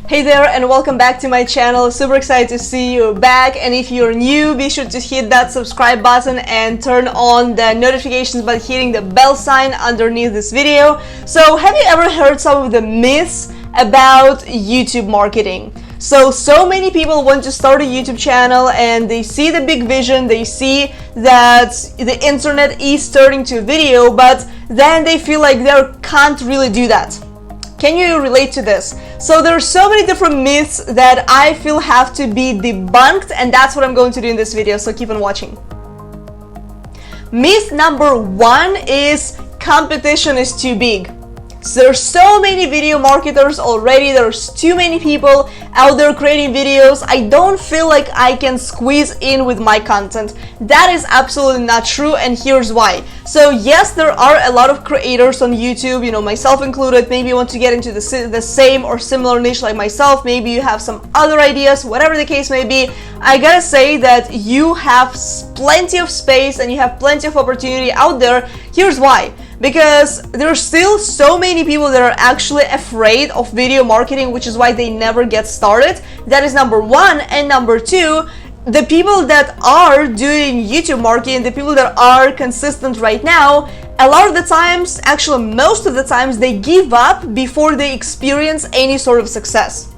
Hey there and welcome back to my channel. Super excited to see you back, and if you're new, be sure to hit that subscribe button and turn on the notifications by hitting the bell sign underneath this video. So have you ever heard some of the myths about YouTube marketing? So many people want to start a YouTube channel and they see the big vision, they see that the internet is turning to video, but then they feel like they can't really do that. Can you relate to this? So there are so many different myths that I feel have to be debunked, and that's what I'm going to do in this video, so keep on watching. Myth number one is competition is too big. So there's so many video marketers already, there's too many people out there creating videos. I don't feel like I can squeeze in with my content. That is absolutely not true, and here's why. So yes, there are a lot of creators on YouTube, you know, myself included. Maybe you want to get into the same or similar niche like myself. Maybe you have some other ideas, whatever the case may be. I gotta say that you have plenty of space and you have plenty of opportunity out there. Here's why. Because there's still so many people that are actually afraid of video marketing, which is why they never get started. That is number one. And number two, the people that are doing YouTube marketing, the people that are consistent right now, a lot of the times, actually most of the times, they give up before they experience any sort of success.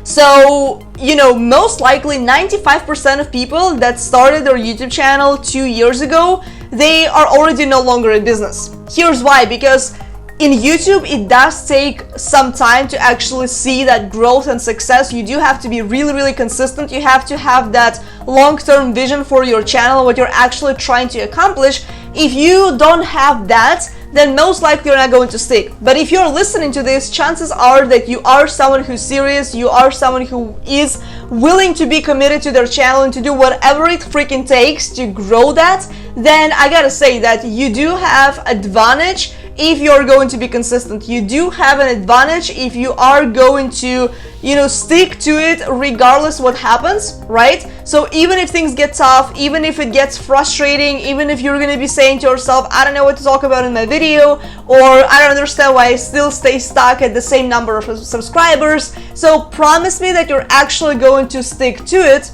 So, you know, most likely 95% of people that started their YouTube channel 2 years ago, they are already no longer in business. Here's why. Because in YouTube, it does take some time to actually see that growth and success. You do have to be really consistent. You have to have that long-term vision for your channel, what you're actually trying to accomplish. If you don't have that, then most likely you're not going to stick. But if you're listening to this, chances are that you are someone who's serious, you are someone who is willing to be committed to their channel and to do whatever it freaking takes to grow that. Then I gotta say that you do have advantage if you're going to be consistent. You do have an advantage if you are going to, you know, stick to it regardless what happens, right? So even if things get tough, even if it gets frustrating, even if you're going to be saying to yourself, I don't know what to talk about in my video, or I don't understand why I still stay stuck at the same number of subscribers, so promise me that you're actually going to stick to it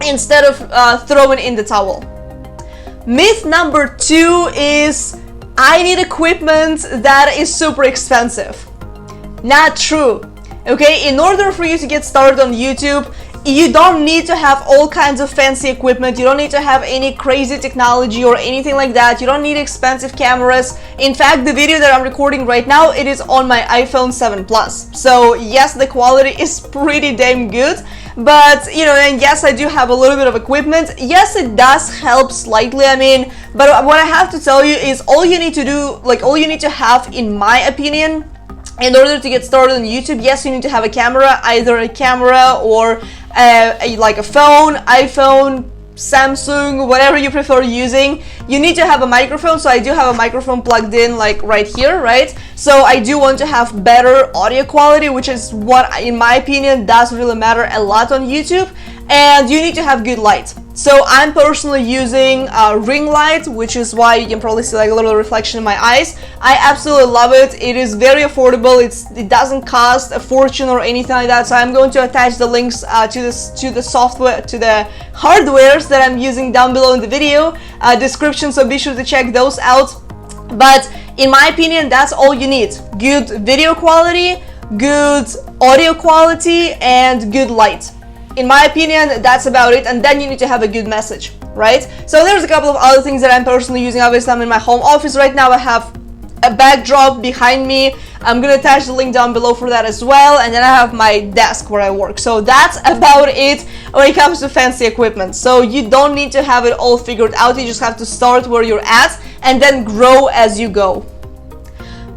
instead of throwing in the towel. Myth number two is, I need equipment that is super expensive. Not true. Okay, in order for you to get started on YouTube, you don't need to have all kinds of fancy equipment. You don't need to have any crazy technology or anything like that. You don't need expensive cameras. In fact, the video that I'm recording right now, it is on my iPhone 7 Plus. So yes, the quality is pretty damn good. But, you know, and yes, I do have a little bit of equipment. Yes, it does help slightly, I mean, but what I have to tell you is all you need to do, like all you need to have, in my opinion, in order to get started on YouTube, yes, you need to have a camera, either a camera or like a phone, iPhone, Samsung, whatever you prefer using. You need to have a microphone, so I do have a microphone plugged in like right here, right? So I do want to have better audio quality, which is what, in my opinion, does really matter a lot on YouTube. And you need to have good light. So I'm personally using a ring light, which is why you can probably see like a little reflection in my eyes. I absolutely love it. It is very affordable. It doesn't cost a fortune or anything like that. So I'm going to attach the links to the software, to the hardwares that I'm using down below in the video description. So be sure to check those out. But in my opinion, that's all you need. Good video quality, good audio quality, and good light. In my opinion, that's about it, and then you need to have a good message, right? So there's a couple of other things that I'm personally using. Obviously, I'm in my home office right now. I have a backdrop behind me. I'm gonna attach the link down below for that as well, and then I have my desk where I work. So that's about it when it comes to fancy equipment. So you don't need to have it all figured out. You just have to start where you're at and then grow as you go.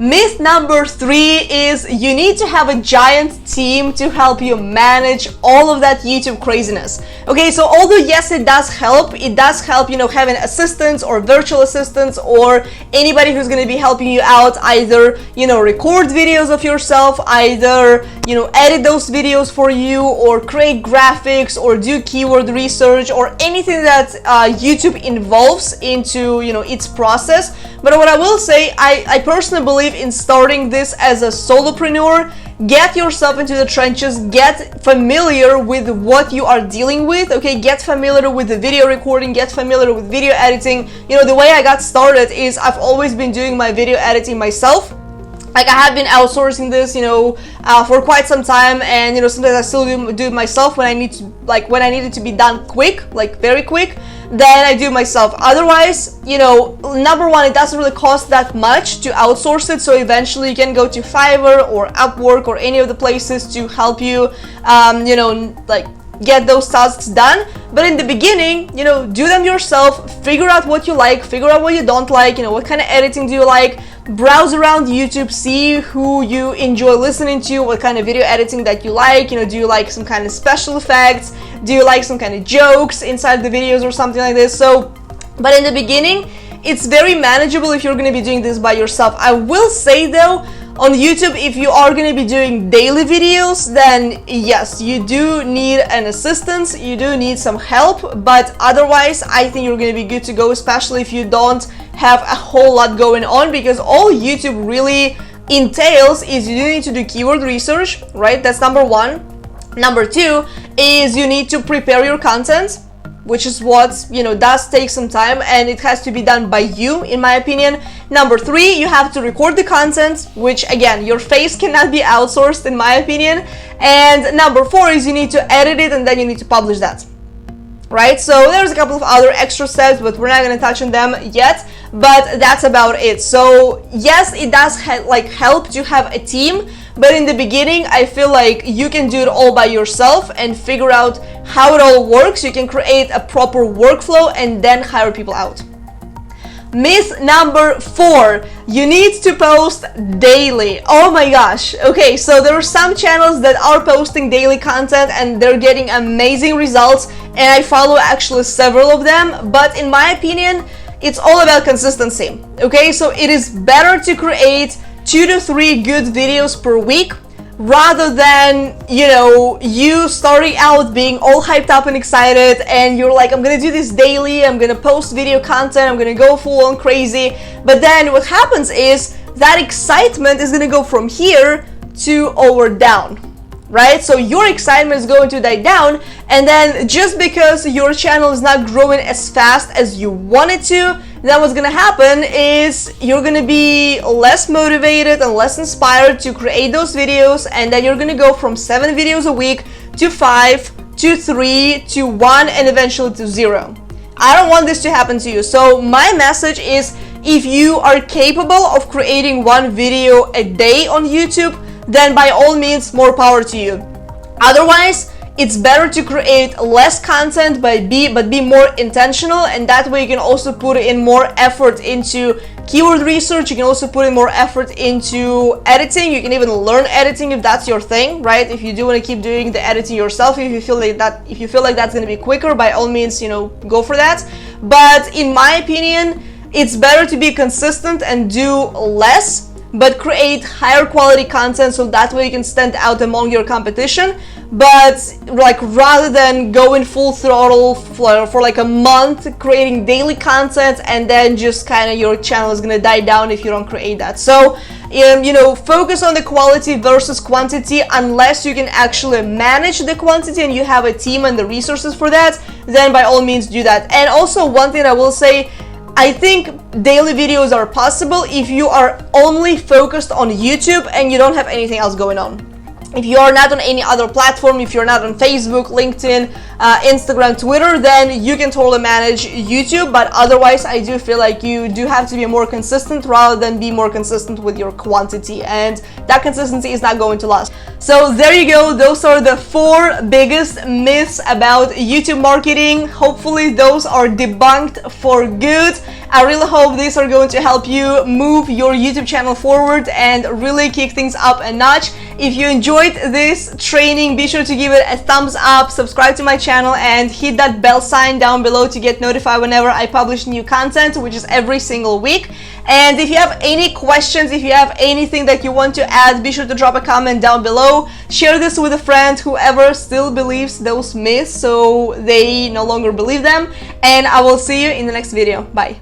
Myth number three is you need to have a giant team to help you manage all of that YouTube craziness. Okay, so although yes, it does help, you know, having assistants or virtual assistants or anybody who's going to be helping you out, either, you know, record videos of yourself, either, you know, edit those videos for you, or create graphics, or do keyword research, or anything that YouTube involves into, you know, its process. But what I will say, I personally believe in starting this as a solopreneur. get yourself into the trenches, get familiar with what you are dealing with, okay? Get familiar with the video recording, get familiar with video editing. You know, the way I got started is I've always been doing my video editing myself. Like, I have been outsourcing this, you know, for quite some time, and you know, sometimes I still do it myself when I need to, like when I need it to be done quick, like very quick, then I do it myself. Otherwise, you know, number one, it doesn't really cost that much to outsource it, so eventually you can go to Fiverr or Upwork or any of the places to help you, you know, like get those tasks done. But in the beginning, you know, do them yourself, figure out what you like, figure out what you don't like, you know, what kind of editing do you like, browse around YouTube, see who you enjoy listening to, what kind of video editing that you like, you know, do you like some kind of special effects, do you like some kind of jokes inside the videos or something like this. So, but in the beginning, it's very manageable if you're going to be doing this by yourself. I will say though, on YouTube, if you are going to be doing daily videos, then yes, you do need an assistance, you do need some help, but otherwise I think you're going to be good to go, especially if you don't have a whole lot going on, because all YouTube really entails is you need to do keyword research, right? That's number one. Number two is you need to prepare your content, which is what, you know, does take some time, and it has to be done by you, in my opinion. Number three, you have to record the content, which again, your face cannot be outsourced, in my opinion. And number four is you need to edit it, and then you need to publish that, right? So there's a couple of other extra steps, but we're not going to touch on them yet, but that's about it. So yes, it does help to have a team, but in the beginning, I feel like you can do it all by yourself and figure out how it all works. You can create a proper workflow and then hire people out. Myth number 4, you need to post daily. Oh my gosh. Okay, so there are some channels that are posting daily content and they're getting amazing results, and I follow actually several of them, but in my opinion, it's all about consistency. Okay, so it is better to create 2 to 3 good videos per week rather than, you know, you starting out being all hyped up and excited and you're like, I'm gonna do this daily, I'm gonna post video content, I'm gonna go full on crazy, but then what happens is that excitement is gonna go from here to over down, right? So your excitement is going to die down, and then just because your channel is not growing as fast as you want it to, then what's gonna happen is you're gonna be less motivated and less inspired to create those videos, and then you're gonna go from 7 videos a week to 5 to 3 to 1 and eventually to 0. I don't want this to happen to you. So my message is, if you are capable of creating 1 video a day on YouTube, then by all means, more power to you. Otherwise, it's better to create less content but be more intentional, and that way you can also put in more effort into keyword research, you can also put in more effort into editing, you can even learn editing if that's your thing, right? If you do want to keep doing the editing yourself, if you feel like that's going to be quicker, by all means, you know, go for that. But in my opinion, it's better to be consistent and do less but create higher quality content, so that way you can stand out among your competition. But like, rather than going full throttle for like a month creating daily content and then just kind of your channel is gonna die down if you don't create that. So you know, focus on the quality versus quantity. Unless you can actually manage the quantity and you have a team and the resources for that, then by all means do that. And also, one thing I will say, I think daily videos are possible if you are only focused on YouTube and you don't have anything else going on. If you are not on any other platform, if you're not on Facebook, LinkedIn, Instagram, Twitter, then you can totally manage YouTube. But otherwise, I do feel like you do have to be more consistent rather than be more consistent with your quantity, and that consistency is not going to last. So there you go. Those are the 4 biggest myths about YouTube marketing. Hopefully those are debunked for good. I really hope these are going to help you move your YouTube channel forward and really kick things up a notch. If you enjoyed this training, be sure to give it a thumbs up, subscribe to my channel, and hit that bell sign down below to get notified whenever I publish new content, which is every single week. And if you have any questions, if you have anything that you want to add, be sure to drop a comment down below. Share this with a friend, whoever still believes those myths, so they no longer believe them. And I will see you in the next video. Bye.